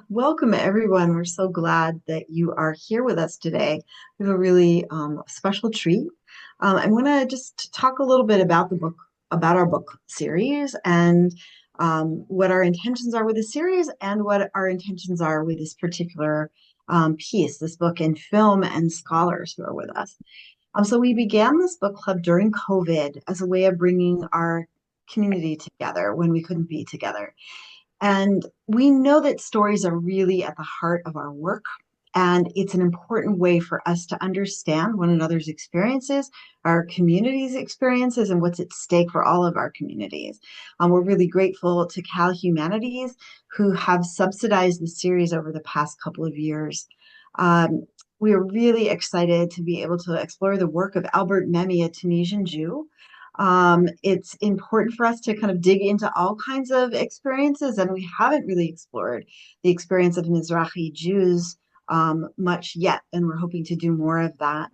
Welcome everyone. We're so glad that you are here with us today. We have a really special treat. I want to just talk a little bit about the book, about our book series, and what our intentions are with the series, and what our intentions are with this particular piece, this book, and film and scholars who are with us. So we began this book club during COVID as a way of bringing our community together when we couldn't be together. And we know that stories are really at the heart of our work. And it's an important way for us to understand one another's experiences, our community's experiences, and what's at stake for all of our communities. We're really grateful to Cal Humanities, who have subsidized the series over the past couple of years. Um, we are really excited to be able to explore the work of Albert Memmi, a Tunisian Jew. It's important for us to kind of dig into all kinds of experiences, and we haven't really explored the experience of Mizrahi Jews much yet, and we're hoping to do more of that.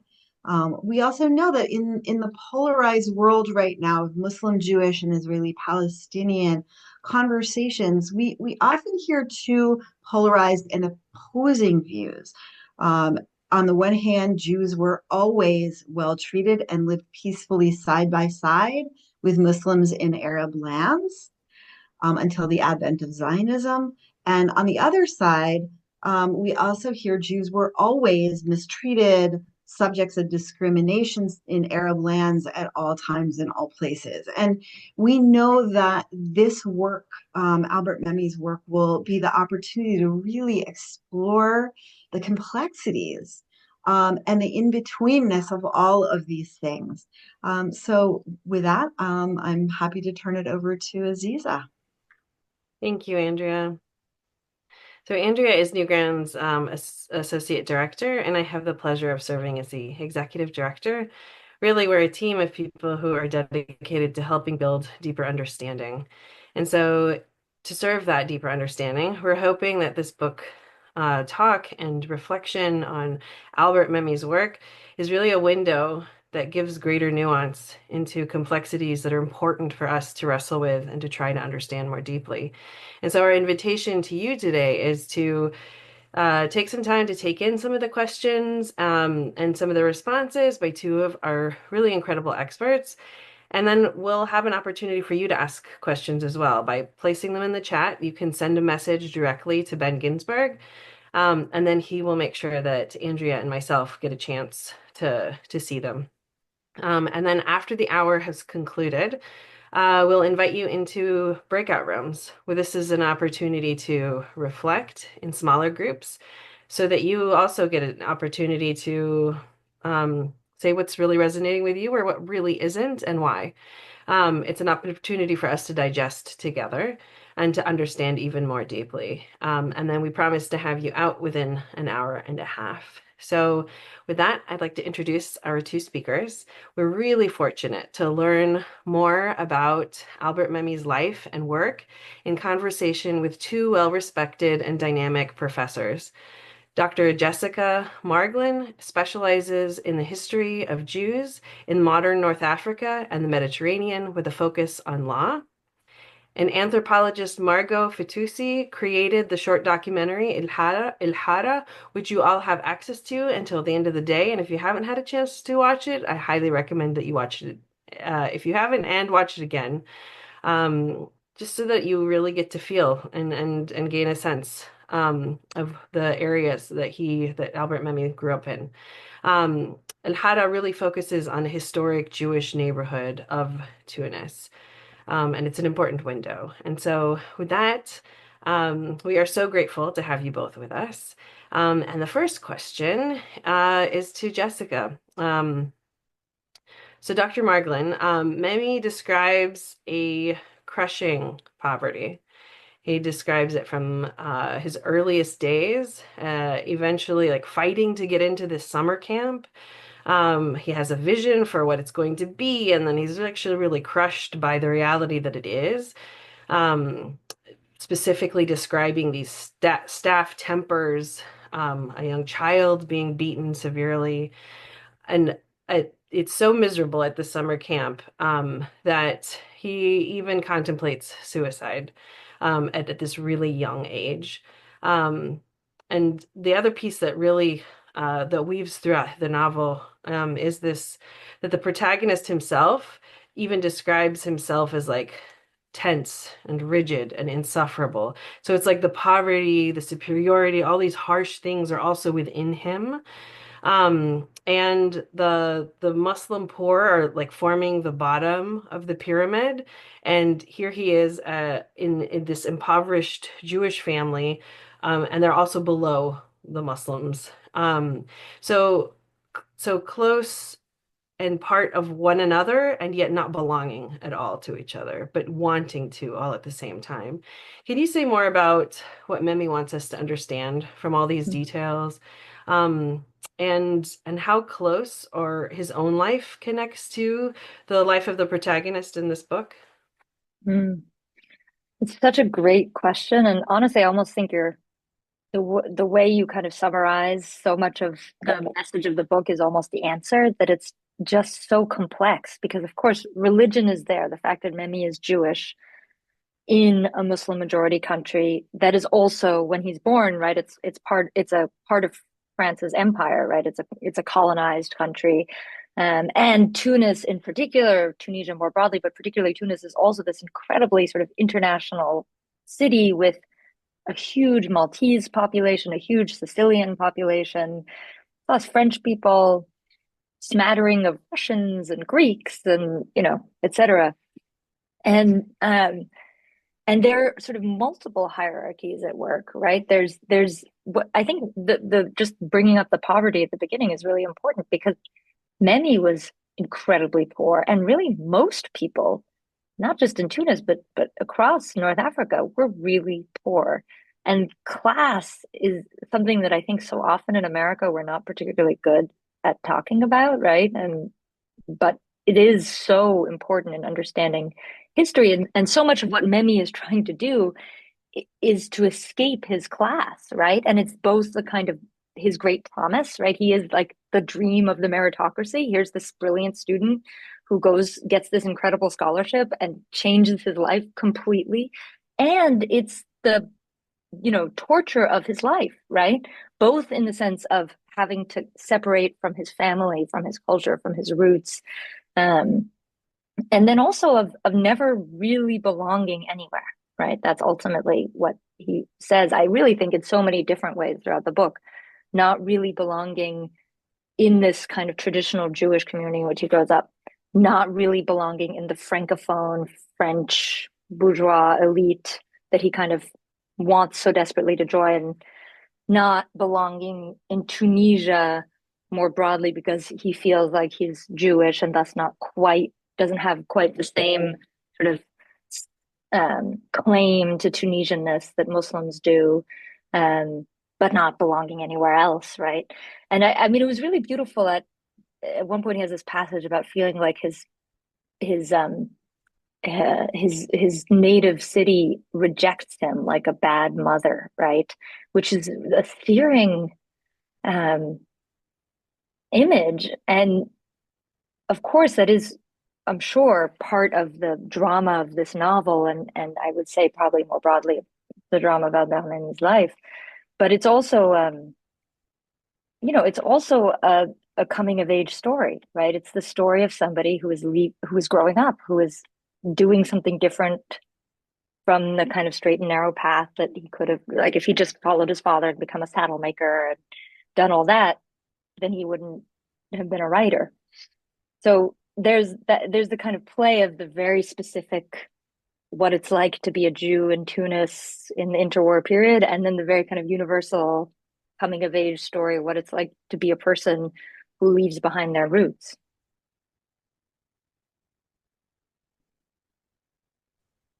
We also know that in the polarized world right now of Muslim, Jewish, and Israeli Palestinian conversations, we often hear two polarized and opposing views. Um, on the one hand, Jews were always well treated and lived peacefully side by side with Muslims in Arab lands until the advent of Zionism. And on the other side, we also hear Jews were always mistreated, subjects of discrimination in Arab lands at all times in all places. And we know that this work, Albert Memmi's work, will be the opportunity to really explore the complexities and the in-betweenness of all of these things. So with that, I'm happy to turn it over to Aziza. Thank you, Andrea. So Andrea is NewGround's associate director, and I have the pleasure of serving as the executive director. Really, we're a team of people who are dedicated to helping build deeper understanding. And so to serve that deeper understanding, we're hoping that this book talk and reflection on Albert Memmi's work is really a window that gives greater nuance into complexities that are important for us to wrestle with and to try to understand more deeply. And so our invitation to you today is to take some time to take in some of the questions and some of the responses by two of our really incredible experts. And then we'll have an opportunity for you to ask questions as well. By placing them in the chat, you can send a message directly to Ben Ginsberg, and then he will make sure that Andrea and myself get a chance to see them. And then after the hour has concluded, we'll invite you into breakout rooms where this is an opportunity to reflect in smaller groups so that you also get an opportunity to say what's really resonating with you or what really isn't and why. It's an opportunity for us to digest together and to understand even more deeply. And then we promise to have you out within an hour and a half. So, with that, I'd like to introduce our two speakers. We're really fortunate to learn more about Albert Memmi's life and work in conversation with two well-respected and dynamic professors. Dr. Jessica Marglin specializes in the history of Jews in modern North Africa and the Mediterranean with a focus on law. And anthropologist Margaux Fitoussi created the short documentary HARA, which you all have access to until the end of the day. And if you haven't had a chance to watch it, I highly recommend that you watch it if you haven't and watch it again, just so that you really get to feel and gain a sense of the areas that Albert Memmi grew up in. Al-Hada really focuses on a historic Jewish neighborhood of Tunis. And it's an important window. And so, with that, we are so grateful to have you both with us. And the first question is to Jessica. So, Dr. Marglin, Memmi describes a crushing poverty. He describes it from his earliest days, eventually like fighting to get into this summer camp. He has a vision for what it's going to be, and then he's actually really crushed by the reality that it is. Um, Specifically describing these staff tempers, a young child being beaten severely, and it's so miserable at the summer camp that he even contemplates suicide at this really young age. Um, and the other piece that really that weaves throughout the novel is this that the protagonist himself even describes himself as like tense and rigid and insufferable. So it's like the poverty, the superiority, all these harsh things are also within him. And the Muslim poor are like forming the bottom of the pyramid, and here he is in this impoverished Jewish family, and they're also below the Muslims. So so close and part of one another, and yet not belonging at all to each other, but wanting to all at the same time. Can you say more about what Memmi wants us to understand from all these details? Um, and how close or his own life connects to the life of the protagonist in this book? Mm. It's such a great question, and honestly, I almost think the way you kind of summarize so much of the message of the book is almost the answer, that it's just so complex because, of course, religion is there. The fact that Memi is Jewish in a Muslim majority country that is also, when he's born, right, it's a part of France's empire, right? It's a colonized country. And Tunis in particular, Tunisia more broadly, but particularly Tunis is also this incredibly sort of international city with a huge Maltese population, a huge Sicilian population, plus French people, smattering of Russians and Greeks, and etc. And there are sort of multiple hierarchies at work, right? There's what I think the just bringing up the poverty at the beginning is really important because Memi was incredibly poor, and really most people, not just in Tunis, but across North Africa, were really poor. And class is something that I think so often in America we're not particularly good at talking about, right? And but it is so important in understanding history, and so much of what Memi is trying to do is to escape his class, right? And it's both the kind of his great promise, right? He is like the dream of the meritocracy. Here's this brilliant student who gets this incredible scholarship and changes his life completely. And it's the, torture of his life, right? Both in the sense of having to separate from his family, from his culture, from his roots, um, and then also of never really belonging anywhere, right? That's ultimately what he says. I really think in so many different ways throughout the book, not really belonging in this kind of traditional Jewish community in which he grows up, not really belonging in the francophone French bourgeois elite that he kind of wants so desperately to join, not belonging in Tunisia more broadly because he feels like he's Jewish and thus not quite doesn't have quite the same sort of claim to Tunisianness that Muslims do, but not belonging anywhere else, right? And I mean, it was really beautiful. At one point, he has this passage about feeling like his his native city rejects him like a bad mother, right? Which is a searing um, image, and of course, that is, I'm sure, part of the drama of this novel, and I would say probably more broadly the drama about Marlin's life. But it's also, it's also a coming of age story, right? It's the story of somebody who is growing up, who is doing something different from the kind of straight and narrow path that he could have, like if he just followed his father and become a saddle maker and done all that, then he wouldn't have been a writer. So there's the kind of play of the very specific what it's like to be a Jew in Tunis in the interwar period, and then the very kind of universal coming of age story, what it's like to be a person who leaves behind their roots.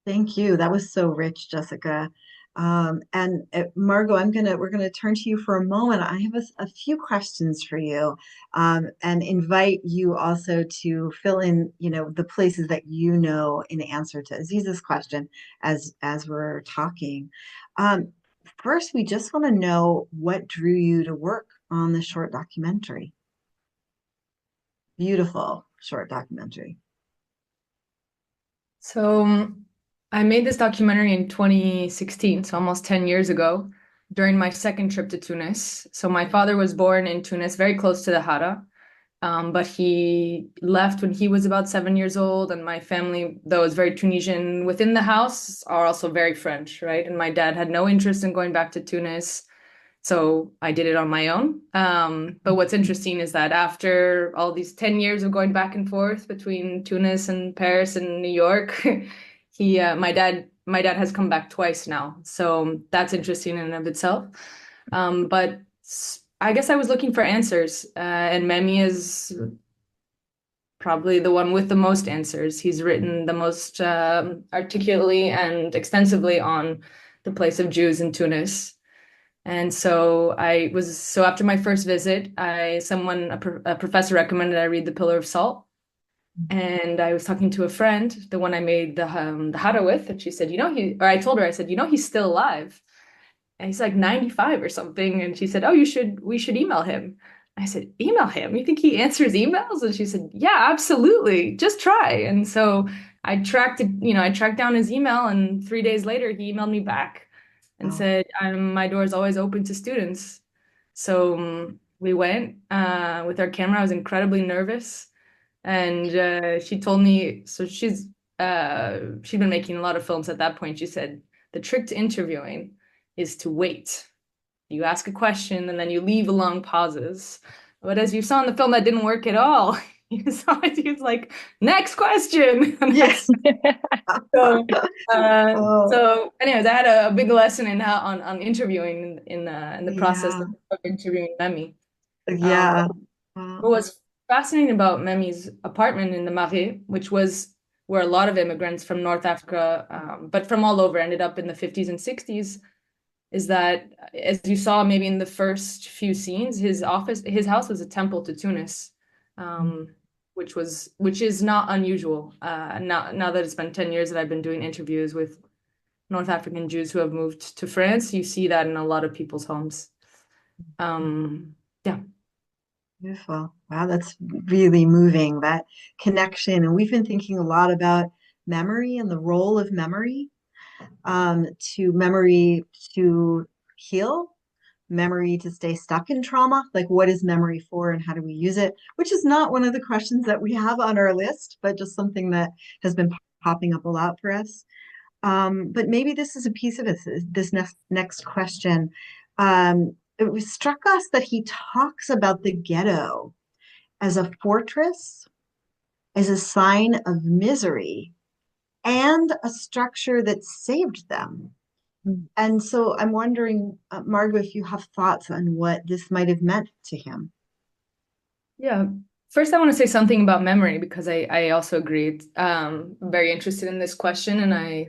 Thank you. That was so rich, Jessica. And Margot, we're gonna turn to you for a moment. I have a few questions for you, and invite you also to fill in, the places that you know in answer to Aziz's question as we're talking. Um, First, we just want to know what drew you to work on the short documentary. Beautiful short documentary. So I made this documentary in 2016, so almost 10 years ago. during my second trip to Tunis. So my father was born in Tunis, very close to the HARA. But he left when he was about 7 years old, and my family, though is very Tunisian within the house, are also very French, right? And my dad had no interest in going back to Tunis, so I did it on my own. But what's interesting is that after all these 10 years of going back and forth between Tunis and Paris and New York, my dad has come back twice now, so that's interesting in and of itself. But I guess I was looking for answers, and Memmi is probably the one with the most answers. He's written the most articulately and extensively on the place of Jews in Tunis. And so after my first visit, a professor recommended I read The Pillar of Salt. And I was talking to a friend, the one I made the Hara with, and she said, I told her, I said, he's still alive. And he's like 95 or something. And she said, oh, we should email him. I said, email him? You think he answers emails? And she said, yeah, absolutely. Just try. And so I tracked down his email, and 3 days later he emailed me back and said, my door is always open to students. So we went with our camera. I was incredibly nervous. And she told me, so she'd been making a lot of films at that point. She said, the trick to interviewing is to wait. You ask a question and then you leave long pauses. But as you saw in the film, that didn't work at all. You saw it, he was like, next question. Yes. So, so anyways, I had a big lesson in how on interviewing in the process of interviewing Memmi. Yeah. What was fascinating about Memmi's apartment in the Marais, which was where a lot of immigrants from North Africa, but from all over, ended up in the 50s and 60s, is that, as you saw maybe in the first few scenes, his house was a temple to Tunis, which is not unusual. Now that it's been 10 years that I've been doing interviews with North African Jews who have moved to France, you see that in a lot of people's homes. Yeah. Beautiful. Wow, that's really moving, that connection. And we've been thinking a lot about memory and the role of memory, memory to heal, memory to stay stuck in trauma. Like, what is memory for and how do we use it? Which is not one of the questions that we have on our list, but just something that has been popping up a lot for us. But maybe this is a piece of it, this next question. It struck us that he talks about the ghetto as a fortress, as a sign of misery, and a structure that saved them. And so I'm wondering, Margaux, if you have thoughts on what this might have meant to him. Yeah. First, I want to say something about memory, because I also agree. I'm very interested in this question, and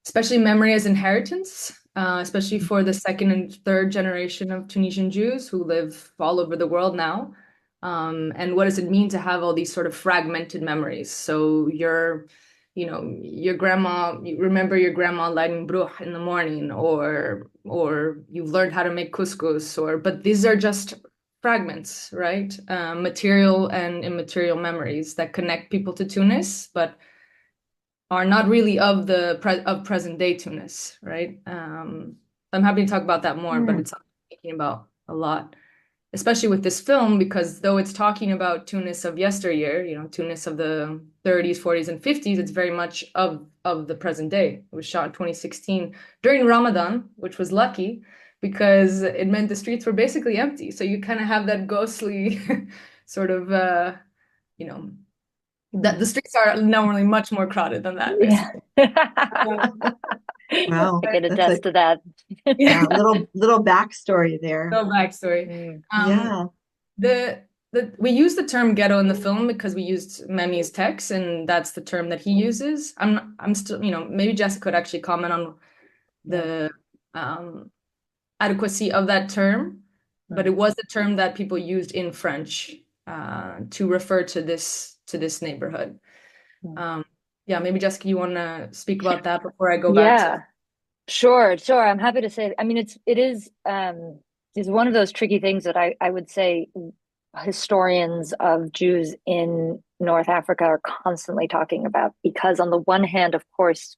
especially memory as inheritance, especially for the second and third generation of Tunisian Jews who live all over the world now. And what does it mean to have all these sort of fragmented memories? So your grandma, you remember your grandma lighting bruh in the morning, or you've learned how to make couscous, but these are just fragments, right? Material and immaterial memories that connect people to Tunis, but are not really of present day Tunis, right? I'm happy to talk about that more, but it's something I'm thinking about a lot, especially with this film, because though it's talking about Tunis of yesteryear, Tunis of the 30s, 40s, and 50s, it's very much of the present day. It was shot in 2016 during Ramadan, which was lucky because it meant the streets were basically empty. So you kind of have that ghostly sort of, that the streets are normally much more crowded than that, basically. Wow, I can attest to that. Yeah, little backstory there. No backstory. Yeah. We use the term ghetto in the film because we used Memmi's text, and that's the term that he uses. I'm still, maybe Jessica could actually comment on the adequacy of that term, but it was the term that people used in French to refer to this neighborhood. Maybe Jessica, you want to speak about that before I go back to... Sure. I'm happy to say. I mean, it is one of those tricky things that I would say historians of Jews in North Africa are constantly talking about, because on the one hand, of course,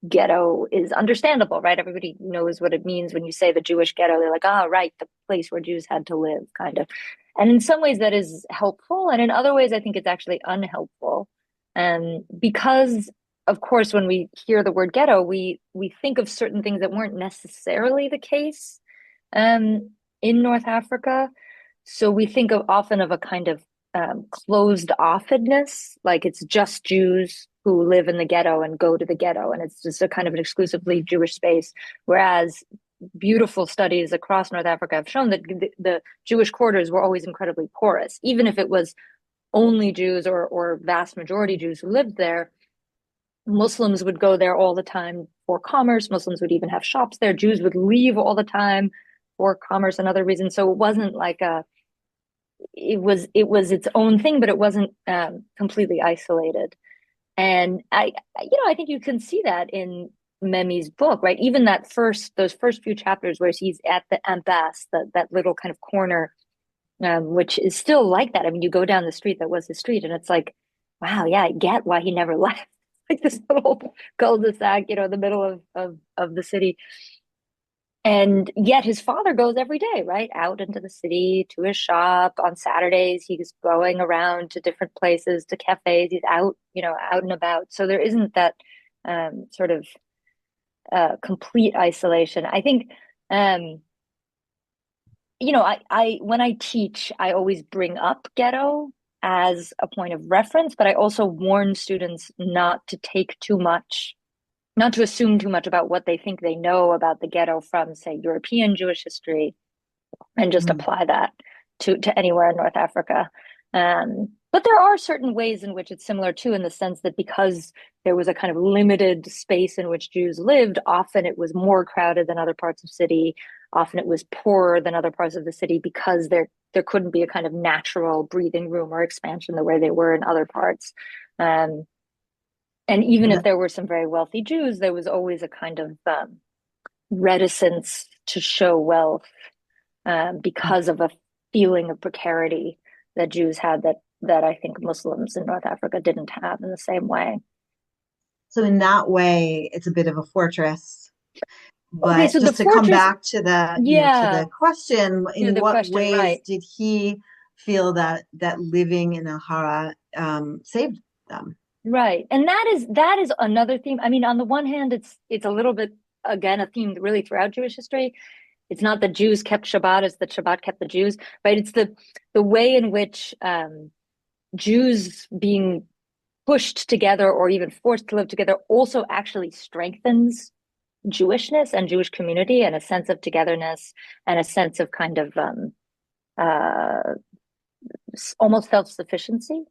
ghetto is understandable, right? Everybody knows what it means when you say the Jewish ghetto. They're like, ah, oh, right, the place where Jews had to live, kind of. And in some ways that is helpful, and in other ways I think it's actually unhelpful. Because of course when we hear the word ghetto, we think of certain things that weren't necessarily the case in North Africa. So we think of often of a kind of closed offedness, like it's just Jews who live in the ghetto and go to the ghetto, and it's just a kind of an exclusively Jewish space. Whereas beautiful studies across North Africa have shown that the Jewish quarters were always incredibly porous, even if it was only Jews or vast majority Jews who lived there. Muslims would go there all the time for commerce. Muslims would even have shops there. Jews would leave all the time for commerce and other reasons. So it wasn't like it was its own thing, but it wasn't completely isolated. And I think you can see that in Memmi's book, right? Even those first few chapters where he's at the impasse, that little kind of corner, which is still like that. I mean, you go down the street that was his street, and it's like, wow, yeah, I get why he never left. Like this little cul-de-sac, in the middle of the city. And yet his father goes every day, right? Out into the city to his shop. On Saturdays, he's going around to different places, to cafes. He's out, out and about. So there isn't that sort of complete isolation. I think, I when I teach, I always bring up ghetto as a point of reference, but I also warn students not to take too much, not to assume too much about what they think they know about the ghetto from, say, European Jewish history, and just apply that to anywhere in North Africa. But there are certain ways in which it's similar too, in the sense that because there was a kind of limited space in which Jews lived, often it was more crowded than other parts of the city. Often it was poorer than other parts of the city because there couldn't be a kind of natural breathing room or expansion the way they were in other parts. And even if there were some very wealthy Jews, there was always a kind of reticence to show wealth because of a feeling of precarity that Jews had that I think Muslims in North Africa didn't have in the same way. So in that way, it's a bit of a fortress. But okay, so just to come back to the, to the question, in what ways right. did he feel that living in a hara saved them? Right. And that is another theme. I mean, on the one hand, it's a little bit, again, a theme really throughout Jewish history. It's not that Jews kept Shabbat, it's that Shabbat kept the Jews, right? It's the way in which Jews being pushed together or even forced to live together also actually strengthens Jewishness and Jewish community, and a sense of togetherness and a sense of kind of almost self-sufficiency.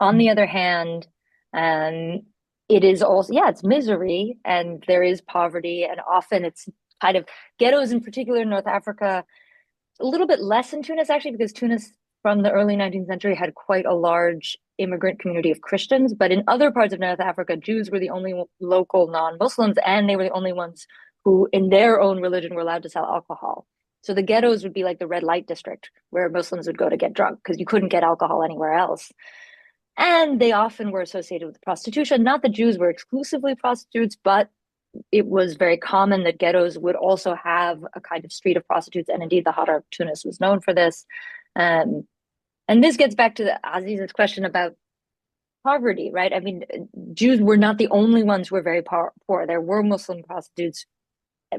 On the other hand, it is also, it's misery, and there is poverty, and often it's kind of ghettos in particular in North Africa, a little bit less in Tunis actually, because Tunis from the early 19th century had quite a large immigrant community of Christians. But in other parts of North Africa, Jews were the only local non-Muslims, and they were the only ones who in their own religion were allowed to sell alcohol. So the ghettos would be like the red light district where Muslims would go to get drunk because you couldn't get alcohol anywhere else. And they often were associated with prostitution. Not that Jews were exclusively prostitutes, but it was very common that ghettos would also have a kind of street of prostitutes. And indeed, the HARA of Tunis was known for this. And this gets back to Aziz's question about poverty, right? I mean, Jews were not the only ones who were very poor. There were Muslim prostitutes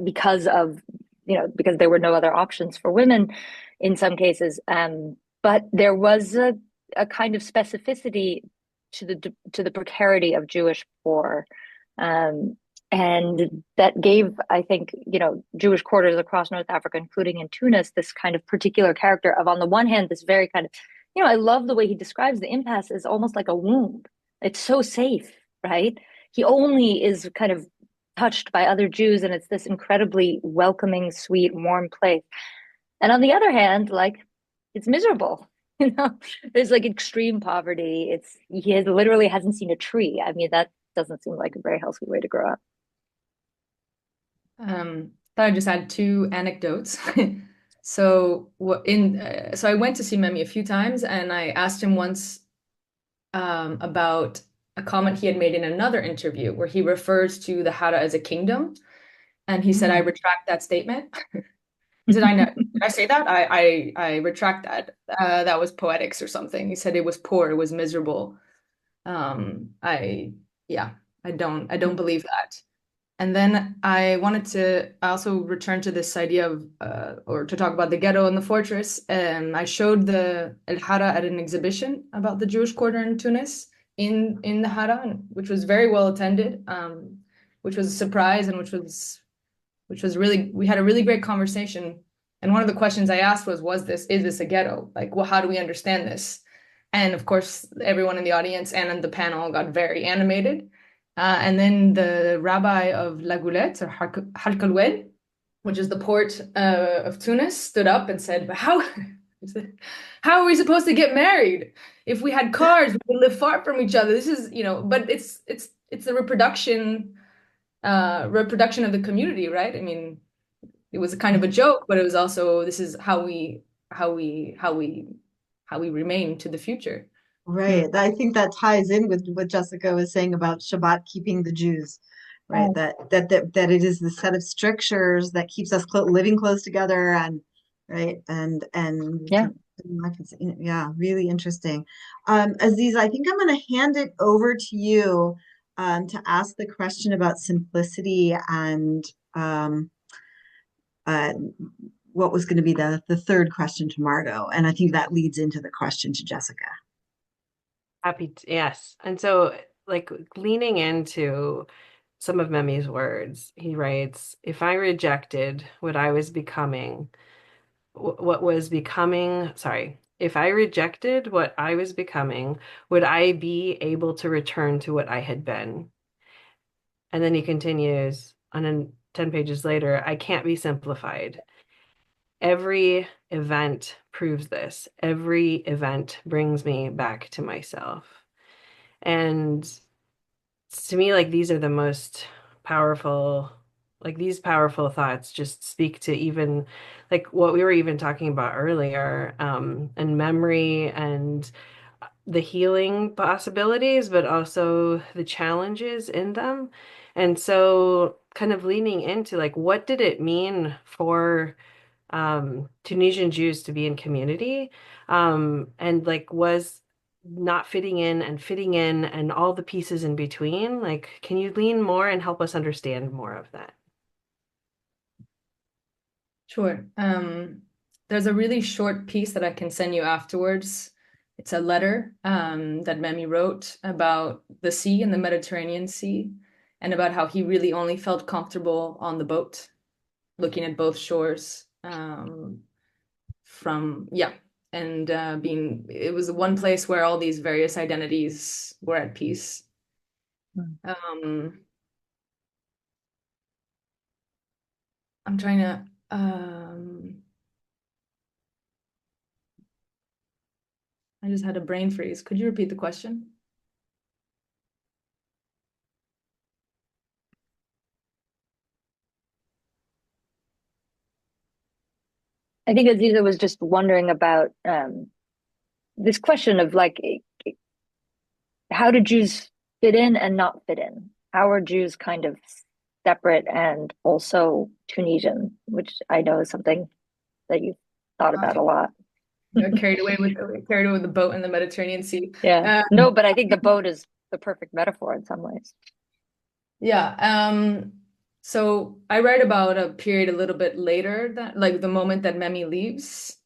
because there were no other options for women in some cases. But there was a kind of specificity to the precarity of Jewish poor. And that gave, I think, Jewish quarters across North Africa, including in Tunis, this kind of particular character of, on the one hand, this very kind of, I love the way he describes the impasse as almost like a womb. It's so safe, right? He only is kind of touched by other Jews, and it's this incredibly welcoming, sweet, warm place. And on the other hand, like, it's miserable. There's like extreme poverty. He literally hasn't seen a tree. I mean, that doesn't seem like a very healthy way to grow up. Thought I'd just add two anecdotes. So I went to see Memmi a few times, and I asked him once about a comment he had made in another interview where he refers to the HARA as a kingdom. And he said, I Mm. retract that statement. Did I know? Did I say that? I retract that. That was poetics or something. He said it was poor, it was miserable. I yeah, I don't believe that. And then I wanted to also return to this idea of or to talk about the ghetto and the fortress. And I showed the El Hara at an exhibition about the Jewish quarter in Tunis in the Hara, which was very well attended, which was a surprise and which was really, we had a really great conversation. And one of the questions I asked is this a ghetto? Like, well, how do we understand this? And of course, everyone in the audience and in the panel got very animated. And then the rabbi of La Goulette, or Harkalwed, which is the port of Tunis, stood up and said, "But how are we supposed to get married? If we had cars, we would live far from each other. This is, but it's the reproduction of the community, right? I mean, it was a kind of a joke, but it was also this is how we remain to the future. Right. I think that ties in with what Jessica was saying about Shabbat keeping the Jews, right? Oh, That it is the set of strictures that keeps us clo living close together and right and yeah. I can say, yeah, really interesting. Aziz, I think I'm going to hand it over to you to ask the question about simplicity and um, uh, what was going to be the third question to Margot, and I think that leads into the question to Jessica. Happy to, yes. And so, like, leaning into some of Memmi's words, he writes, if I rejected what I was becoming, what was becoming, sorry, if I rejected what I was becoming, would I be able to return to what I had been? And then he continues on 10 pages later, I can't be simplified. Every event proves this. Every event brings me back to myself. And to me, like these are the most powerful, like these powerful thoughts just speak to even like what we were even talking about earlier, and memory and the healing possibilities, but also the challenges in them. And so kind of leaning into like what did it mean for Tunisian Jews to be in community, and like was not fitting in and all the pieces in between. Like, can you lean more and help us understand more of that? Sure. There's a really short piece that I can send you afterwards. It's a letter that Memmi wrote about the sea and the Mediterranean Sea, and about how he really only felt comfortable on the boat, looking at both shores. From yeah, and being it was one place where all these various identities were at peace. Mm. I'm trying to I just had a brain freeze. Could you repeat the question? I think Aziza was just wondering about this question of like, how do Jews fit in and not fit in? How are Jews kind of separate and also Tunisian, which I know is something that you've thought about a lot. Got carried away with the boat in the Mediterranean Sea. Yeah. No, but I think the boat is the perfect metaphor in some ways. Yeah. So I write about a period a little bit later, that like the moment that Memmi leaves,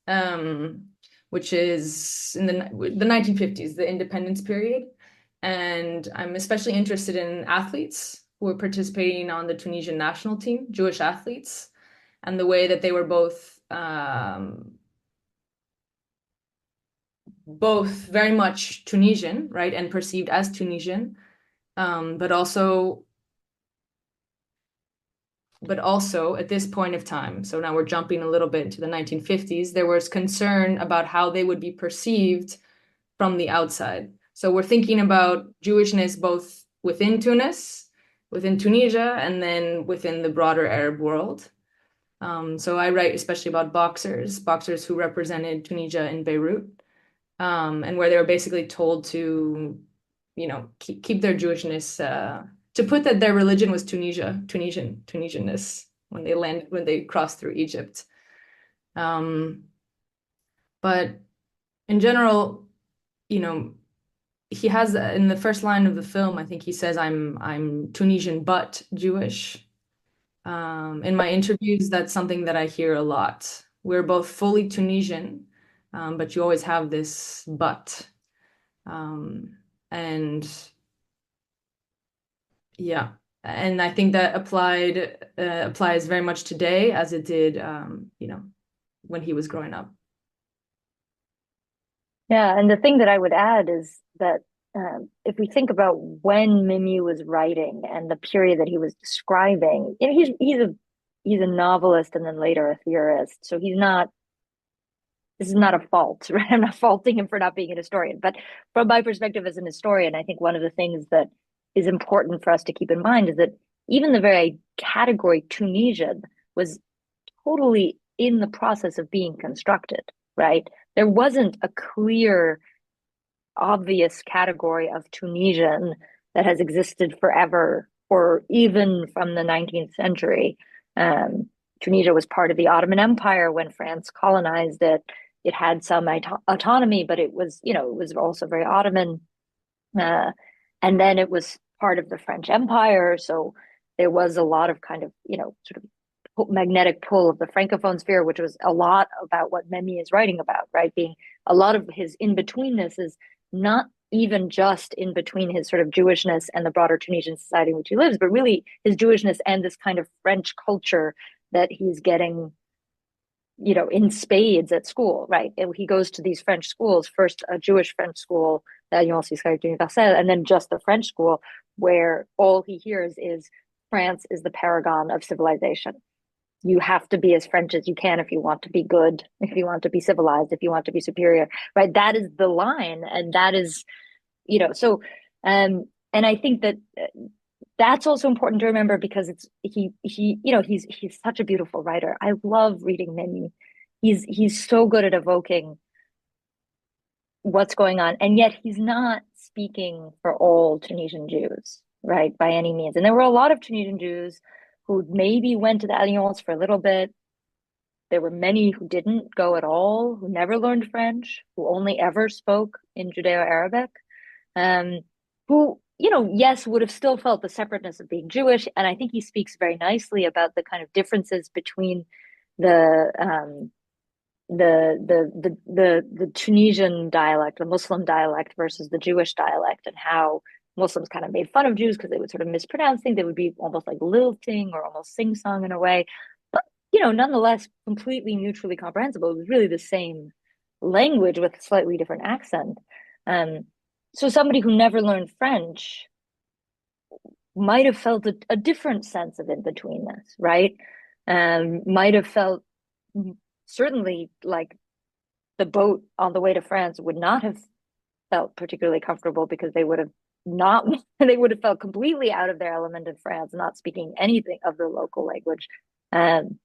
which is in the 1950s, the independence period. And I'm especially interested in athletes who were participating on the Tunisian national team, Jewish athletes, and the way that they were both very much Tunisian, right, and perceived as Tunisian, but also at this point of time, so now we're jumping a little bit into the 1950s, there was concern about how they would be perceived from the outside. So we're thinking about Jewishness both within Tunis, within Tunisia, and then within the broader Arab world. So I write especially about boxers who represented Tunisia in Beirut, and where they were basically told to keep their Jewishness, to put that their religion was Tunisianness when they crossed through Egypt. But in general, he has in the first line of the film, I think he says, I'm Tunisian but Jewish. In my interviews, that's something that I hear a lot. We're both fully Tunisian, but you always have this but. And yeah, and I think that applies very much today as it did, when he was growing up. Yeah, and the thing that I would add is that if we think about when Memmi was writing and the period that he was describing, he's a novelist and then later a theorist, so this is not a fault, right? I'm not faulting him for not being an historian, but from my perspective as an historian, I think one of the things that is important for us to keep in mind is that even the very category Tunisian was totally in the process of being constructed, right? There wasn't a clear, obvious category of Tunisian that has existed forever or even from the 19th century. Tunisia was part of the Ottoman Empire when France colonized it. It had some autonomy, but it was also very Ottoman. And then it was part of the French Empire. So there was a lot of kind of, sort of magnetic pull of the Francophone sphere, which was a lot about what Memmi is writing about, right? Being a lot of his in-betweenness is not even just in between his sort of Jewishness and the broader Tunisian society in which he lives, but really his Jewishness and this kind of French culture that he's getting, in spades at school, right? And he goes to these French schools, first a Jewish French school, the Alliance Israélite Universelle, and then just the French school, where all he hears is France is the paragon of civilization. You have to be as French as you can if you want to be good, if you want to be civilized, if you want to be superior, right? That is the line. And that is, so, and I think that that's also important to remember because he's such a beautiful writer. I love reading Memmi. He's so good at evoking what's going on, and yet he's not speaking for all Tunisian Jews, right, by any means. And there were a lot of Tunisian Jews who maybe went to the Alliance for a little bit. There were many who didn't go at all, who never learned French, who only ever spoke in Judeo-Arabic, who, yes, would have still felt the separateness of being Jewish. And I think he speaks very nicely about the kind of differences between the Tunisian dialect, the Muslim dialect versus the Jewish dialect, and how Muslims kind of made fun of Jews because they would sort of mispronounce things. They would be almost like lilting or almost sing-song in a way. But, nonetheless, completely mutually comprehensible. It was really the same language with a slightly different accent. So somebody who never learned French might have felt a different sense of in-betweenness, right? Might have felt certainly like the boat on the way to France would not have felt particularly comfortable because they would have felt completely out of their element in France, not speaking anything of the local language. And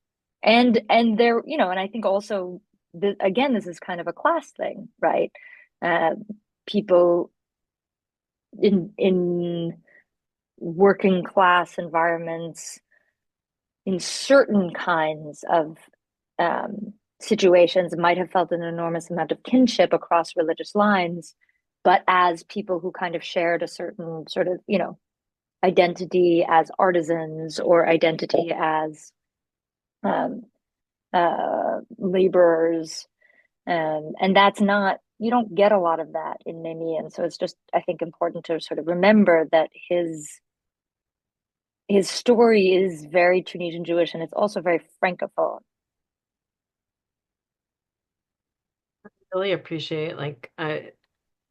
there, and I think also, again, this is kind of a class thing, right? People in working class environments, in certain kinds of situations, might have felt an enormous amount of kinship across religious lines, but as people who kind of shared a certain sort of, identity as artisans or identity as laborers. And that's not, you don't get a lot of that in Memmi. And so it's just, I think, important to sort of remember that his story is very Tunisian Jewish, and it's also very Francophone. I really appreciate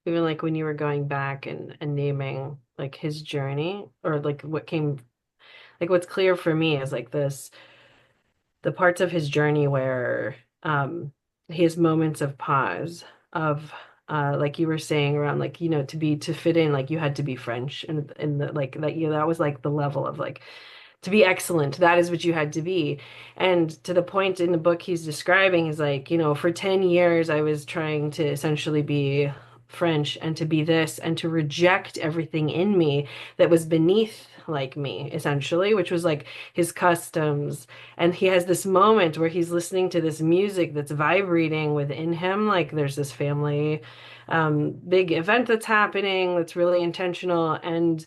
even like when you were going back and naming like his journey, or like what's clear for me is like the parts of his journey where he has moments of pause of like you were saying around like to fit in, like you had to be French, and the like that that was like the level of like to be excellent, that is what you had to be. And to the point in the book he's describing is like, for 10 years I was trying to essentially be French and to be this and to reject everything in me that was beneath like me, essentially, which was like his customs. And he has this moment where he's listening to this music that's vibrating within him. Like there's this family big event that's happening that's really intentional. And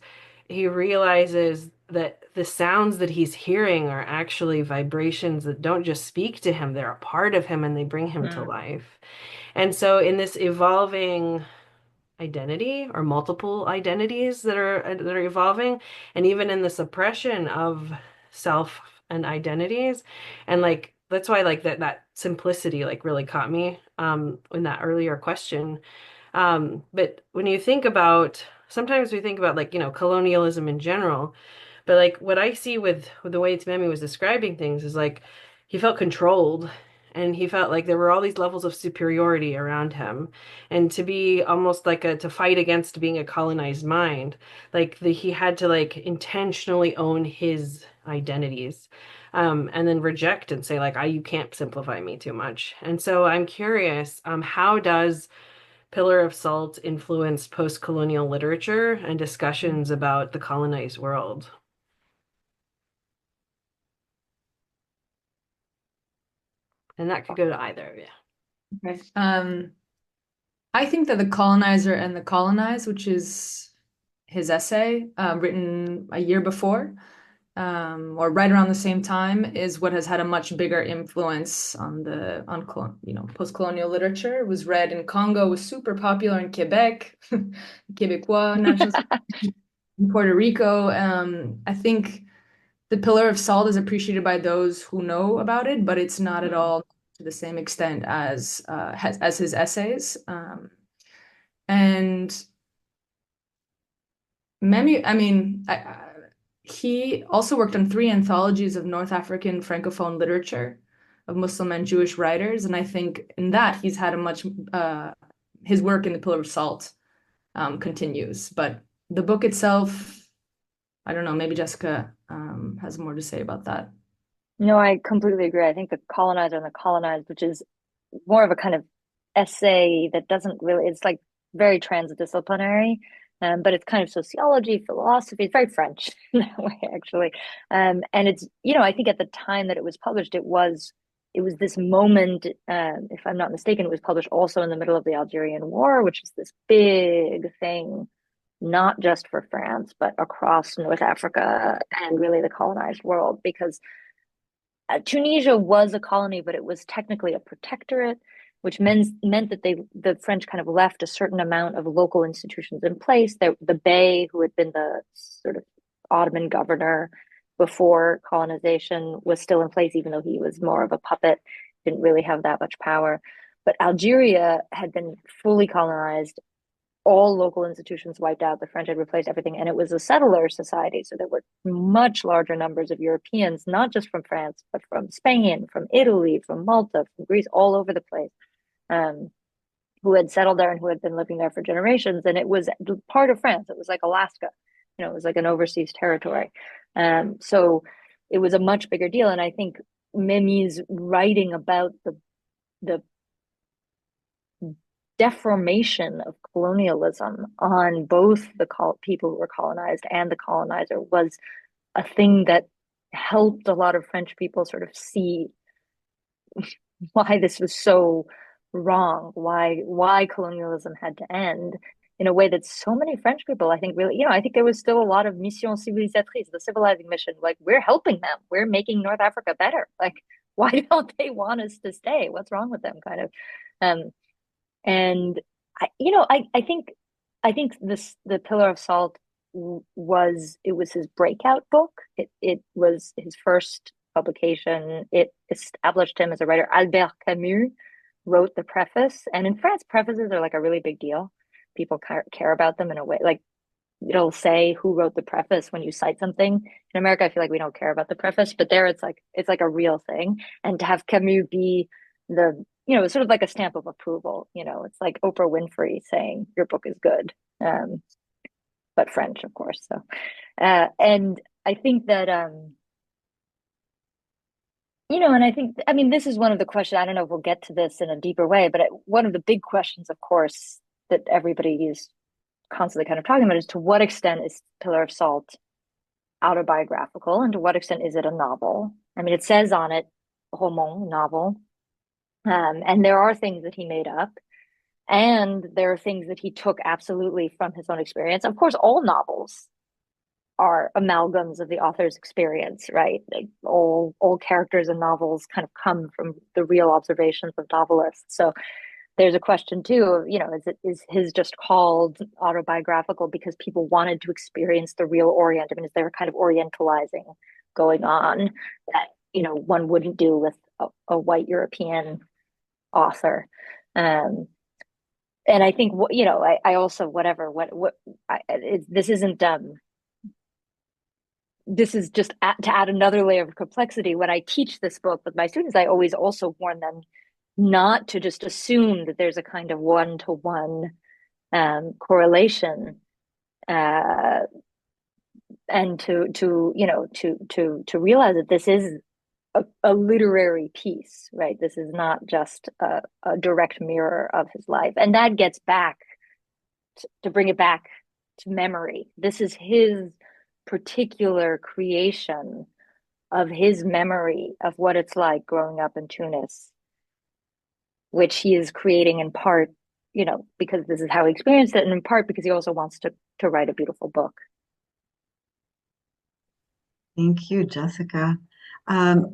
he realizes that the sounds that he's hearing are actually vibrations that don't just speak to him, they're a part of him and they bring him to Mm. life. And so in this evolving identity or multiple identities that are evolving, and even in the suppression of self and identities, and like that's why like that simplicity like really caught me in that earlier question. But when you think about, sometimes we think about like, colonialism in general, but like what I see with the way Memmi was describing things is like he felt controlled and he felt like there were all these levels of superiority around him. And to be almost like to fight against being a colonized mind, like he had to like intentionally own his identities. And then reject and say like, you can't simplify me too much. And so I'm curious, how does Pillar of Salt influence post-colonial literature and discussions about the colonized world? And that could go to either, yeah. Okay. I think that The Colonizer and the Colonized, which is his essay, written a year before, or right around the same time, is what has had a much bigger influence on post-colonial literature. It was read in Congo, was super popular in Quebec, Québécois, national in Puerto Rico. I think The Pillar of Salt is appreciated by those who know about it, but it's not at all to the same extent as his essays. And Memmi, I mean, he also worked on 3 anthologies of North African Francophone literature of Muslim and Jewish writers, and I think in that he's had a much his work in The Pillar of Salt continues, but the book itself, I don't know, maybe Jessica has more to say about that. No, I completely agree. I think The Colonizer and the Colonized, which is more of a kind of essay that doesn't really, it's like very transdisciplinary, but it's kind of sociology, philosophy. It's very French in that way, actually. And it's, I think at the time that it was published, it was this moment, if I'm not mistaken, it was published also in the middle of the Algerian War, which is this big thing, not just for France, but across North Africa and really the colonized world, because Tunisia was a colony, but it was technically a protectorate, which meant that the French kind of left a certain amount of local institutions in place. The Bey, who had been the sort of Ottoman governor before colonization, was still in place, even though he was more of a puppet, didn't really have that much power. But Algeria had been fully colonized, all local institutions wiped out. The French had replaced everything, and it was a settler society. So there were much larger numbers of Europeans, not just from France, but from Spain, from Italy, from Malta, from Greece, all over the place, um, who had settled there and who had been living there for generations. And it was part of France. It was like Alaska. It was like an overseas territory. So it was a much bigger deal. And I think Memmi's writing about the deformation of colonialism on both the people who were colonized and the colonizer was a thing that helped a lot of French people sort of see why this was so wrong, why colonialism had to end in a way that so many French people, I think, really, I think there was still a lot of mission civilisatrice, the civilizing mission, like we're helping them, we're making North Africa better. Like, why don't they want us to stay? What's wrong with them, kind of? And I think the Pillar of Salt was his breakout book. It was his first publication. It established him as a writer. Albert Camus wrote the preface, and in France, prefaces are like a really big deal. People care about them in a way, like it'll say who wrote the preface when you cite something. In America, I feel like we don't care about the preface, but there it's like a real thing. And to have Camus be it's sort of like a stamp of approval. It's like Oprah Winfrey saying your book is good, but French, of course. So, and I think that, and I mean, this is one of the questions. I don't know if we'll get to this in a deeper way, but one of the big questions, of course, that everybody is constantly kind of talking about is, to what extent is Pillar of Salt autobiographical, and to what extent is it a novel? I mean, it says on it, roman, novel, and there are things that he made up, and there are things that he took absolutely from his own experience. Of course, all novels are amalgams of the author's experience, right? Like all characters in novels kind of come from the real observations of novelists. So there's a question too of, is his just called autobiographical because people wanted to experience the real Orient? I mean, is there a kind of Orientalizing going on that, one wouldn't do with a white European author? And I think, I also, this isn't, this is just to add another layer of complexity. When I teach this book with my students, I always also warn them not to just assume that there's a kind of one-to-one correlation, and to realize that this is a literary piece, right? This is not just a direct mirror of his life. And that gets back to bring it back to memory. This is his particular creation of his memory of what it's like growing up in Tunis, which he is creating in part, because this is how he experienced it, and in part because he also wants to write a beautiful book. Thank you, Jessica. I'm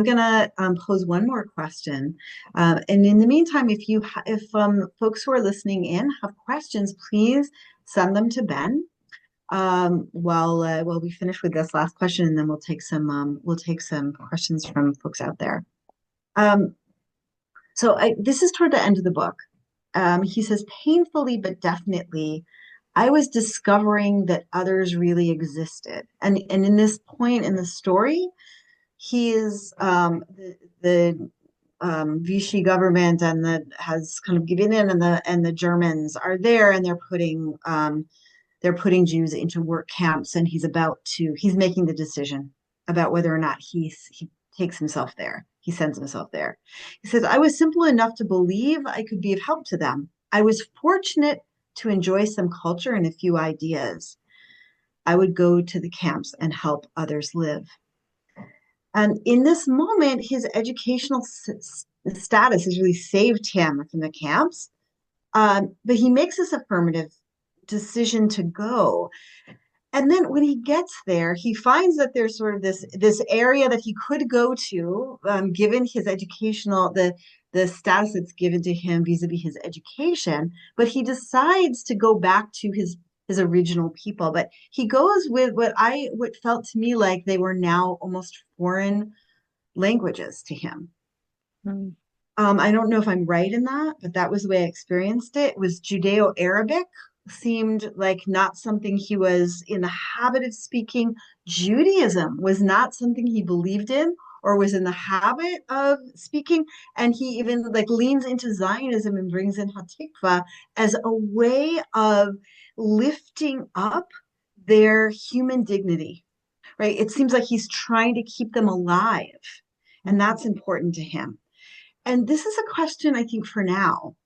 gonna pose one more question, and in the meantime, if folks who are listening in have questions, please send them to Ben. While we finish with this last question, and then we'll take some questions from folks out there. So this is toward the end of the book. He says, painfully but definitely, I was discovering that others really existed. And in this point in the story, he is the Vichy government has kind of given in, and the Germans are there, and they're putting Jews into work camps, and he's making the decision about whether or not he takes himself there. He sends himself there. He says, I was simple enough to believe I could be of help to them. I was fortunate to enjoy some culture and a few ideas. I would go to the camps and help others live. And in this moment, his educational status has really saved him from the camps. But he makes this affirmative decision to go. And then when he gets there, he finds that there's sort of this area that he could go to, given his the status that's given to him vis-a-vis his education. But he decides to go back to his original people. But he goes with what felt to me like they were now almost foreign languages to him. Mm. I don't know if I'm right in that, but that was the way I experienced it. It was Judeo-Arabic, seemed like not something he was in the habit of speaking. Judaism was not something he believed in or was in the habit of speaking. And he even leans into Zionism and brings in Hatikva as a way of lifting up their human dignity, right? It seems like he's trying to keep them alive, and that's important to him. And this is a question, I think, for now.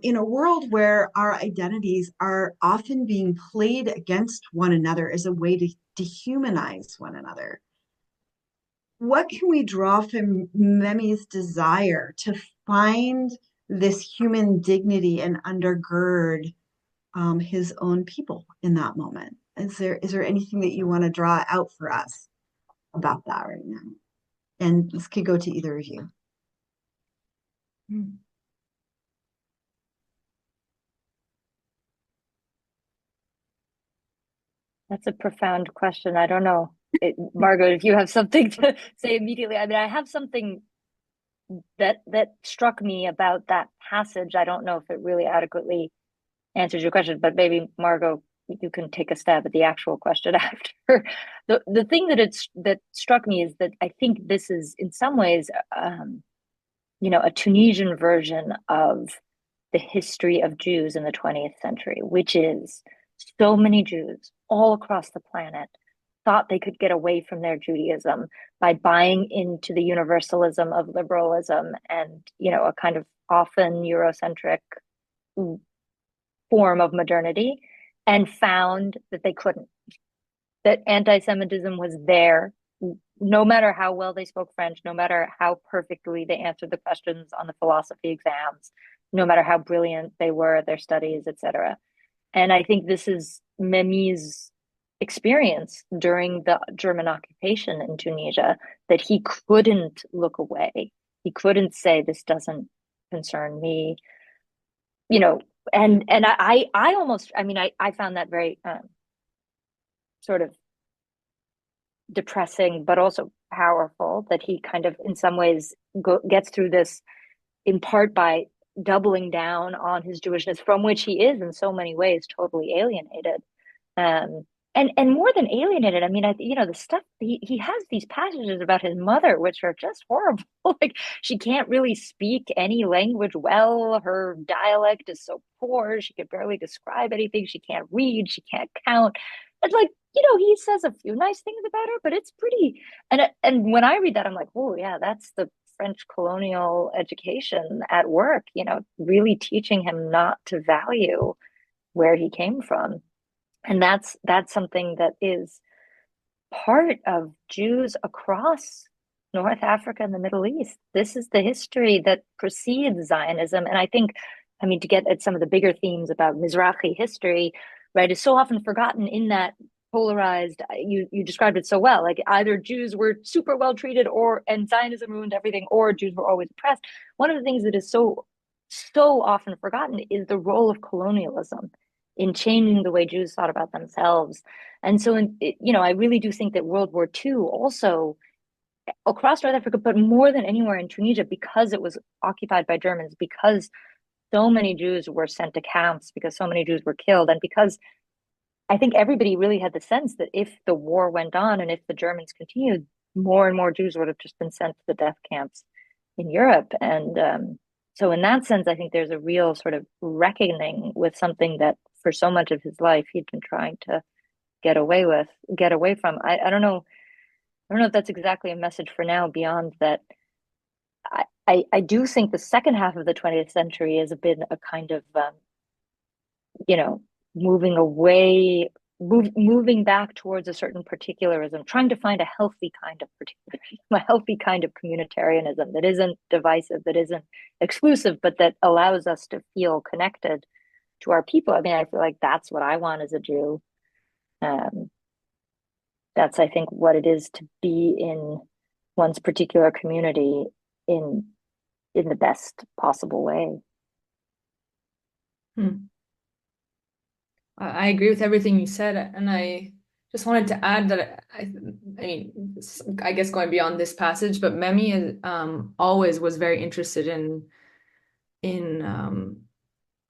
In a world where our identities are often being played against one another as a way to dehumanize one another, what can we draw from Memmi's desire to find this human dignity and undergird his own people in that moment? Is there anything that you want to draw out for us about that right now? And this could go to either of you. That's a profound question. I don't know, Margaux, if you have something to say immediately. I mean, I have something that struck me about that passage. I don't know if it really adequately answers your question, but maybe Margaux, you can take a stab at the actual question after. The thing that struck me is that I think this is in some ways, a Tunisian version of the history of Jews in the 20th century, which is so many Jews all across the planet thought they could get away from their Judaism by buying into the universalism of liberalism and, a kind of often Eurocentric form of modernity and found that they couldn't, that anti-Semitism was there no matter how well they spoke French, no matter how perfectly they answered the questions on the philosophy exams, no matter how brilliant they were at their studies, etc. And I think this is Memmi's experience during the German occupation in Tunisia, that he couldn't look away. He couldn't say, this doesn't concern me, you know. And I almost, I mean, I found that very sort of depressing, but also powerful, that he kind of, in some ways, gets through this in part by doubling down on his Jewishness, from which he is in so many ways totally alienated. Um, and more than alienated, I mean, the stuff he has these passages about his mother, which are just horrible. Like, she can't really speak any language well. Her dialect is so poor. She can barely describe anything. She can't read. She can't count. It's like, he says a few nice things about her, but it's pretty. And when I read that, I'm like, oh yeah, that's the French colonial education at work. Really teaching him not to value where he came from. And that's something that is part of Jews across North Africa and the Middle East. This is the history that precedes Zionism. And I think, I mean, to get at some of the bigger themes about Mizrahi history, right, is so often forgotten in that polarized, you described it so well, like either Jews were super well treated and Zionism ruined everything, or Jews were always oppressed. One of the things that is so often forgotten is the role of colonialism in changing the way Jews thought about themselves. And so, I really do think that World War II also, across North Africa, but more than anywhere in Tunisia, because it was occupied by Germans, because so many Jews were sent to camps, because so many Jews were killed, and because I think everybody really had the sense that if the war went on and if the Germans continued, more and more Jews would have just been sent to the death camps in Europe. And so in that sense, I think there's a real sort of reckoning with something that for so much of his life he'd been trying to get away from. I don't know. I don't know if that's exactly a message for now, beyond that. I do think the second half of the 20th century has been a kind of, moving away, moving back towards a certain particularism, trying to find a healthy kind of particularism, a healthy kind of communitarianism that isn't divisive, that isn't exclusive, but that allows us to feel connected to our people. I mean, I feel like that's what I want as a Jew. That's, I think, what it is to be in one's particular community in the best possible way. I agree with everything you said, and I just wanted to add that I mean, I guess going beyond this passage, but Memmi always was very interested in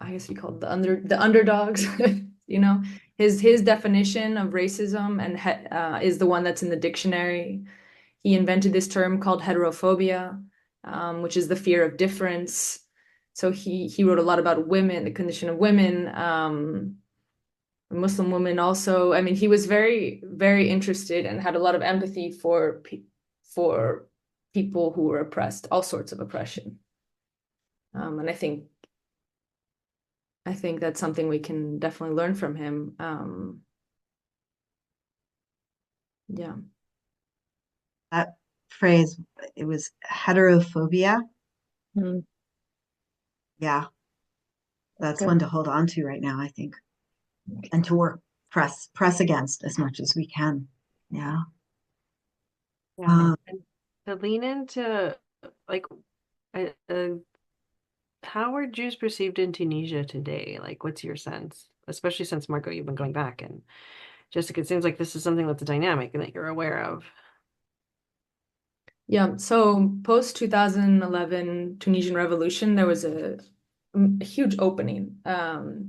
I guess you call it the underdogs. His definition of racism and is the one that's in the dictionary. He invented this term called heterophobia, which is the fear of difference. So he wrote a lot about women, the condition of women. Muslim women also. I mean, he was very, very interested and had a lot of empathy for people who were oppressed, all sorts of oppression. And I think that's something we can definitely learn from him. Yeah. That phrase, it was heterophobia. Mm. Yeah, that's Good. one to hold on to right now, I think, and to press against as much as we can. Yeah. Yeah. And to lean into, like, how are Jews perceived in Tunisia today? Like, what's your sense? Especially since, Margaux, you've been going back, and Jessica, it seems like this is something that's a dynamic and that you're aware of. Yeah, so post 2011 Tunisian Revolution, there was a huge opening.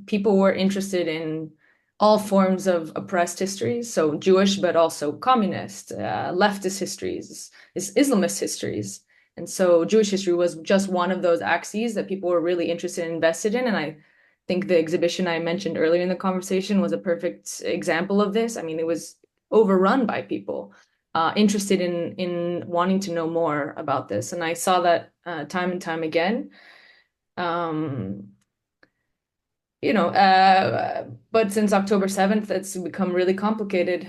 People were interested in all forms of oppressed histories, so Jewish, but also communist, leftist histories, Islamist histories. And so Jewish history was just one of those axes that people were really interested and invested in. And I think the exhibition I mentioned earlier in the conversation was a perfect example of this. I mean, it was overrun by people interested in wanting to know more about this. And I saw that time and time again. but since October 7th, it's become really complicated,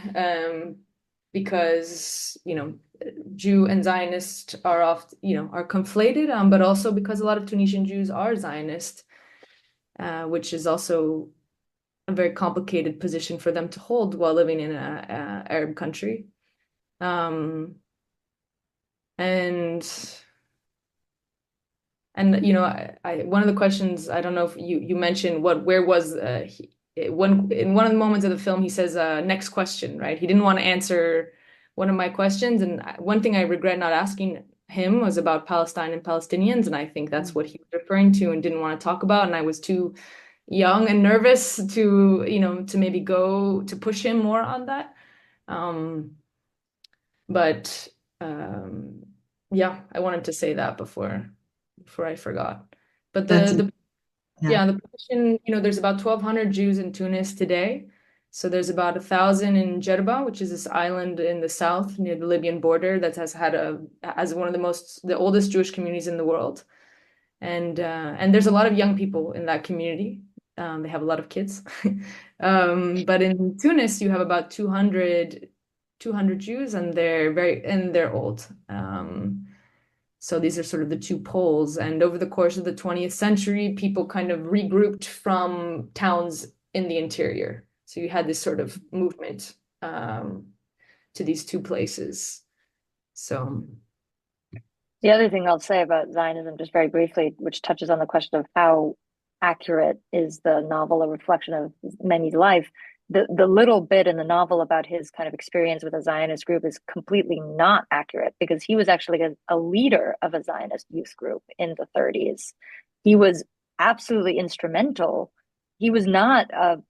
because, Jew and Zionist are conflated, but also because a lot of Tunisian Jews are Zionist, which is also a very complicated position for them to hold while living in a Arab country. And one of the questions, I don't know if you mentioned where was in one of the moments of the film, he says, next question, right? He didn't want to answer one of my questions. And one thing I regret not asking him was about Palestine and Palestinians. And I think that's what he was referring to and didn't want to talk about. And I was too young and nervous to maybe go to push him more on that. But yeah, I wanted to say that before I forgot. But That's the position, there's about 1,200 Jews in Tunis today. So there's about 1,000 in Jerba, which is this island in the south near the Libyan border that has one of the oldest Jewish communities in the world. And there's a lot of young people in that community. They have a lot of kids. But in Tunis, you have about 200 Jews, and they're old. So these are sort of the two poles. And over the course of the 20th century, people kind of regrouped from towns in the interior. So you had this sort of movement to these two places. So the other thing I'll say about Zionism, just very briefly, which touches on the question of how accurate is the novel a reflection of Memmi's life. The little bit in the novel about his kind of experience with a Zionist group is completely not accurate, because he was actually a leader of a Zionist youth group in the 30s. He was absolutely instrumental. He was not a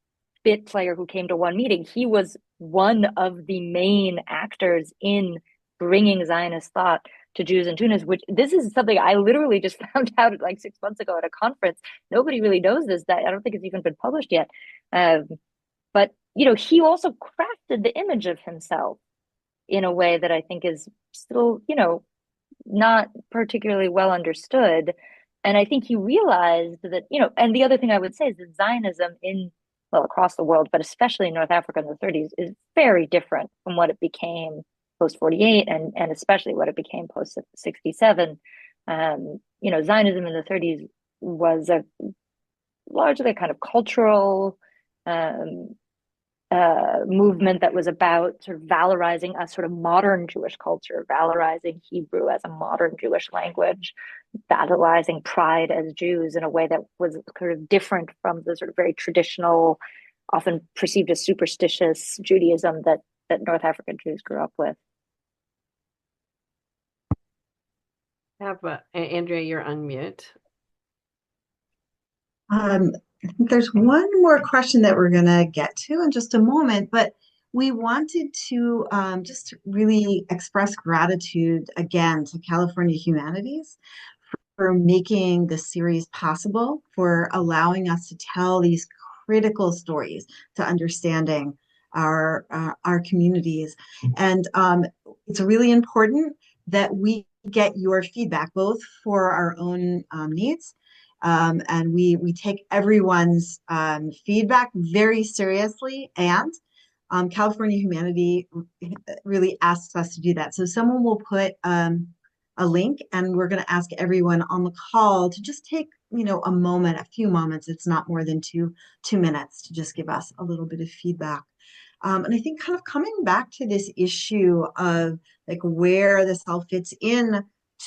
bit player who came to one meeting. He was one of the main actors in bringing Zionist thought to Jews in Tunis, which this is something I literally just found out like 6 months ago at a conference. Nobody really knows this. That I don't think it's even been published yet. But he also crafted the image of himself in a way that I think is still, not particularly well understood. And I think he realized that, and the other thing I would say is that Zionism across the world, but especially in North Africa in the 30s, is very different from what it became post 48 and especially what it became post 67. Zionism in the 30s was a largely kind of cultural movement that was about sort of valorizing a sort of modern Jewish culture, valorizing Hebrew as a modern Jewish language, valorizing pride as Jews in a way that was sort of different from the sort of very traditional, often perceived as superstitious Judaism that North African Jews grew up with. Andrea, you're on mute. I think there's one more question that we're going to get to in just a moment, but we wanted to just really express gratitude again to California Humanities for making this series possible, for allowing us to tell these critical stories to understanding our communities. And it's really important that we get your feedback, both for our own needs, and we take everyone's feedback very seriously, and California Humanity really asks us to do that. So someone will put a link, and we're going to ask everyone on the call to just take a few moments. It's not more than two minutes to just give us a little bit of feedback. And I think kind of coming back to this issue of like where this all fits in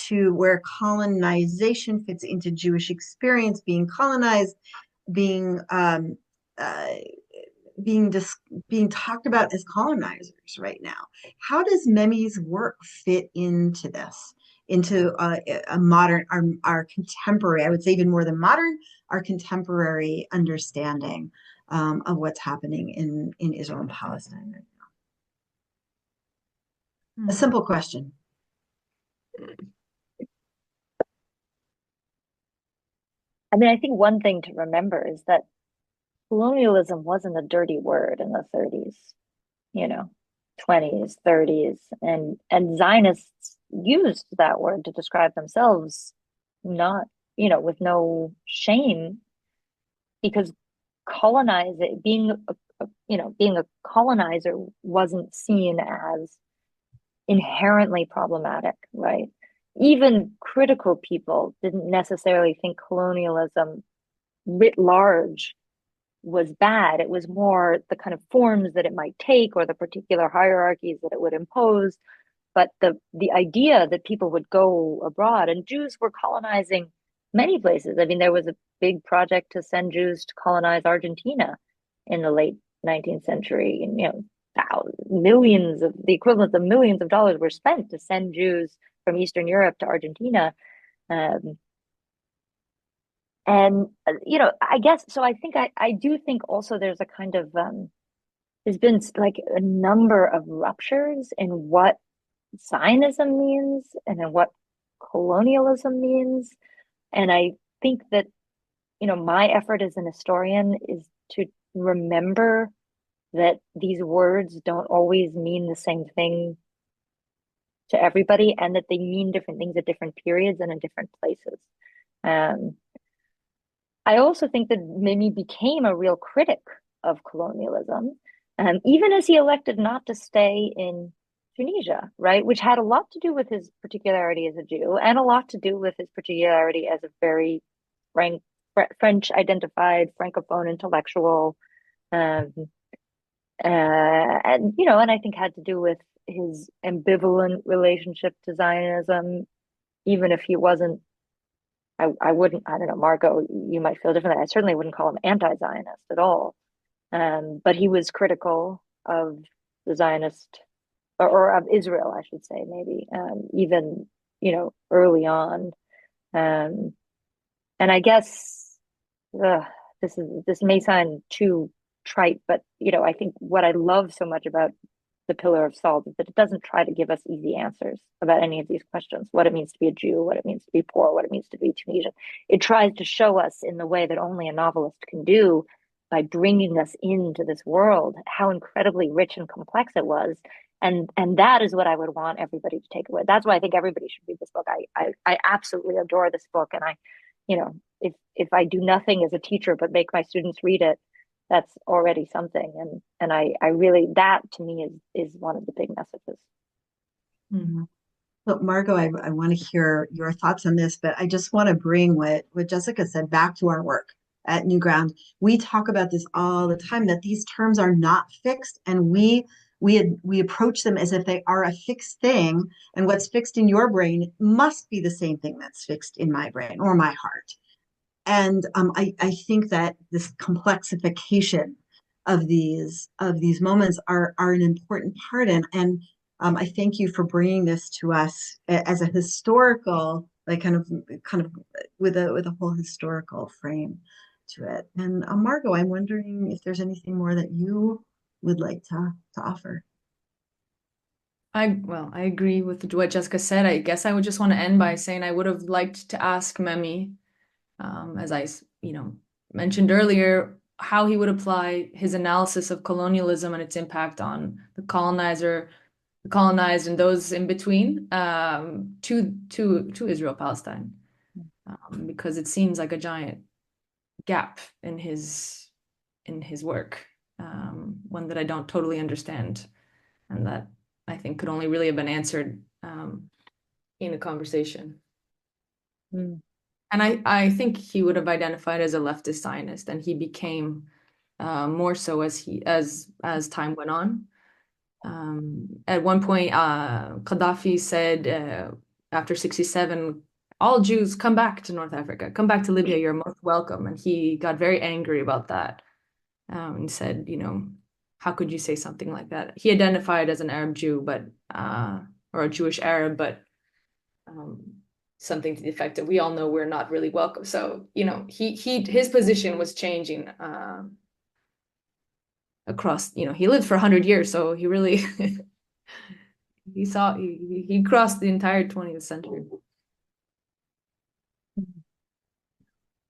to where colonization fits into Jewish experience, being colonized, being being talked about as colonizers right now. How does Memmi's work fit into this, into a modern, our contemporary, I would say even more than modern, our contemporary understanding of what's happening in Israel and Palestine right now? A simple question. I mean, I think one thing to remember is that colonialism wasn't a dirty word in the 30s, 20s, 30s, and Zionists used that word to describe themselves, not, with no shame, because colonize it, being a colonizer wasn't seen as inherently problematic, right? Even critical people didn't necessarily think colonialism writ large was bad. It was more the kind of forms that it might take or the particular hierarchies that it would impose. But the idea that people would go abroad, and Jews were colonizing many places. I mean, there was a big project to send Jews to colonize Argentina in the late 19th century. And, millions of the equivalent of millions of dollars were spent to send Jews from Eastern Europe to Argentina. Um, and I guess so. I do think also there's a kind of there's been like a number of ruptures in what Zionism means and in what colonialism means. And I think that, my effort as an historian is to remember that these words don't always mean the same thing to everybody and that they mean different things at different periods and in different places. Um, I also think that Memmi became a real critic of colonialism, even as he elected not to stay in Tunisia, right? Which had a lot to do with his particularity as a Jew and a lot to do with his particularity as a very French identified Francophone intellectual. Um, and I think had to do with his ambivalent relationship to Zionism, even if he wasn't. I wouldn't. I don't know, Margaux. You might feel differently. I certainly wouldn't call him anti-Zionist at all. But he was critical of the Zionist or of Israel, I should say, maybe even early on. Um, and I guess this may sound too trite, but I think what I love so much about the Pillar of Salt is that it doesn't try to give us easy answers about any of these questions, what it means to be a Jew, what it means to be poor, what it means to be Tunisian. It tries to show us in the way that only a novelist can do by bringing us into this world, how incredibly rich and complex it was. And that is what I would want everybody to take away. That's why I think everybody should read this book. I absolutely adore this book. And if I do nothing as a teacher but make my students read it, that's already something. And I really, that to me is one of the big messages. Mhm. So, Margaux, I want to hear your thoughts on this, but I just want to bring what Jessica said back to our work at NewGround. We talk about this all the time, that these terms are not fixed, and we approach them as if they are a fixed thing, and what's fixed in your brain must be the same thing that's fixed in my brain or my heart. And I think that this complexification of these moments are an important part. And I thank you for bringing this to us as a historical, like kind of with a whole historical frame to it. And Margaux, I'm wondering if there's anything more that you would like to offer. I agree with what Jessica said. I guess I would just want to end by saying I would have liked to ask Memmi, as I, mentioned earlier, how he would apply his analysis of colonialism and its impact on the colonizer, the colonized, and those in between, to Israel Palestine, because it seems like a giant gap in his work, one that I don't totally understand, and that I think could only really have been answered in a conversation. Mm. And I think he would have identified as a leftist Zionist, and he became more so as time went on. At one point, Gaddafi said after 67, all Jews come back to North Africa, come back to Libya, you're most welcome. And he got very angry about that and said, how could you say something like that? He identified as an Arab Jew, but or a Jewish Arab, but something to the effect that we all know we're not really welcome. So, his position was changing across, he lived for 100 years, so he really he crossed the entire 20th century.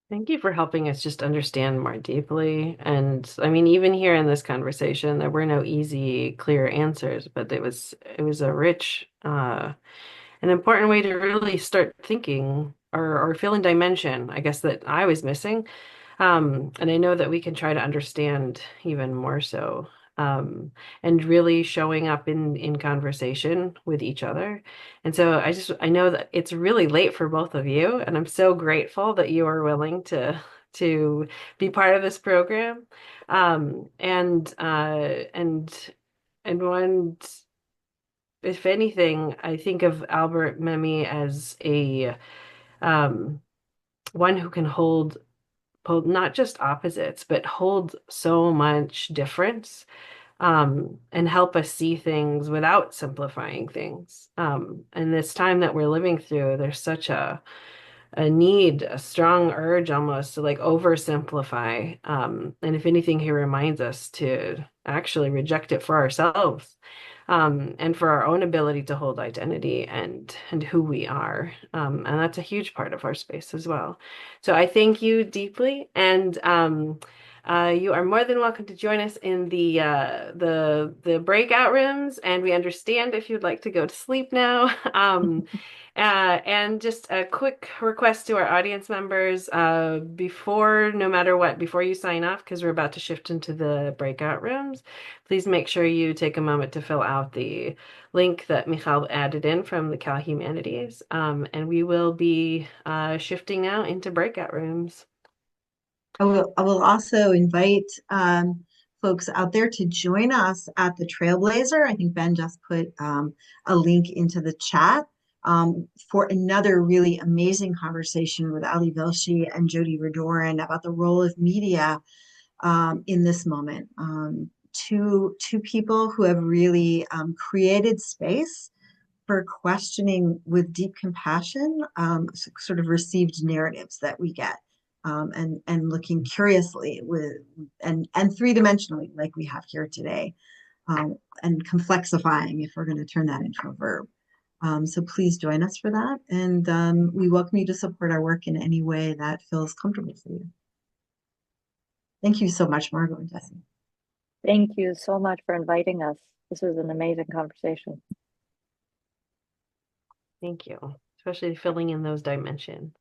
Thank you for helping us just understand more deeply. And I mean, even here in this conversation, there were no easy, clear answers, but it was a rich, an important way to really start thinking or feeling dimension, I guess, that I was missing And I know that we can try to understand even more so, and really showing up in conversation with each other. And so I know that it's really late for both of you, and I'm so grateful that you are willing to be part of this program. And one, if anything, I think of Albert Memmi as a um, one who can hold not just opposites, but hold so much difference, and help us see things without simplifying things. And this time that we're living through, there's such a need, a strong urge almost to like oversimplify. And if anything, he reminds us to actually reject it for ourselves, and for our own ability to hold identity and who we are. And that's a huge part of our space as well. So I thank you deeply, and you are more than welcome to join us in the breakout rooms. And we understand if you'd like to go to sleep now. And just a quick request to our audience members, no matter what, before you sign off, because we're about to shift into the breakout rooms, please make sure you take a moment to fill out the link that Michal added in from the Cal Humanities. And we will be shifting now into breakout rooms. I will also invite folks out there to join us at the Trailblazer. I think Ben just put a link into the chat for another really amazing conversation with Ali Velshi and Jody Redoran about the role of media in this moment. Two people who have really created space for questioning with deep compassion, sort of received narratives that we get, and looking curiously and three-dimensionally like we have here today, and complexifying, if we're going to turn that into a verb. So please join us for that, and we welcome you to support our work in any way that feels comfortable for you. Thank you so much, Margaux and Jesse. Thank you so much for inviting us. This was an amazing conversation. Thank you, especially filling in those dimensions.